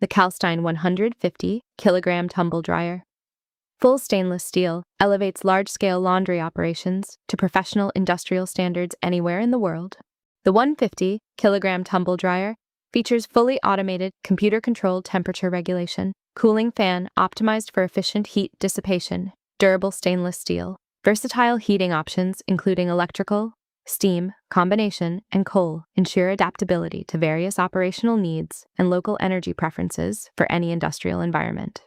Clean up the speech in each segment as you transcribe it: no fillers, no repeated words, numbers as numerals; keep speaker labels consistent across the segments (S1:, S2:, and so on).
S1: The Kalstein 150 kilogram tumble dryer. Full stainless steel elevates large-scale laundry operations to professional industrial standards anywhere in the world. The 150 kilogram tumble dryer features fully automated, computer-controlled temperature regulation, cooling fan optimized for efficient heat dissipation, durable stainless steel, versatile heating options including electrical, steam, combination, and coal ensure adaptability to various operational needs and local energy preferences for any industrial environment.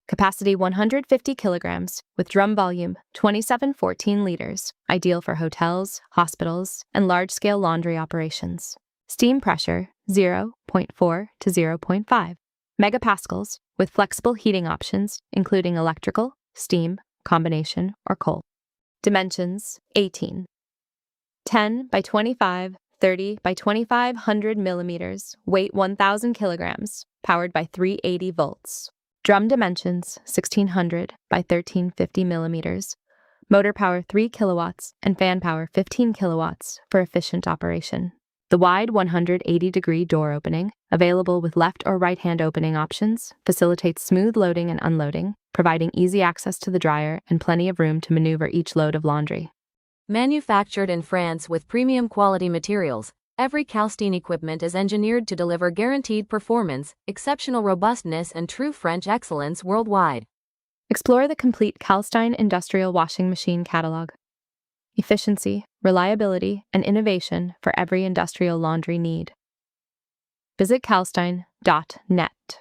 S1: Capacity 150 kilograms with drum volume 2714 liters, ideal for hotels, hospitals, and large-scale laundry operations. Steam pressure 0.4 to 0.5 megapascals with flexible heating options including electrical, steam, combination, or coal. Dimensions 18. 10 by 25, 30 by 2500 millimeters, weight 1,000 kilograms, powered by 380 volts. Drum dimensions 1600 by 1350 millimeters, motor power 3 kilowatts, and fan power 15 kilowatts for efficient operation. The wide 180-degree door opening, available with left or right-hand opening options, facilitates smooth loading and unloading, providing easy access to the dryer and plenty of room to maneuver each load of laundry.
S2: Manufactured in France with premium quality materials, every Kalstein equipment is engineered to deliver guaranteed performance, exceptional robustness, and true French excellence worldwide.
S1: Explore the complete Kalstein industrial washing machine catalog. Efficiency, reliability, and innovation for every industrial laundry need. Visit kalstein.net.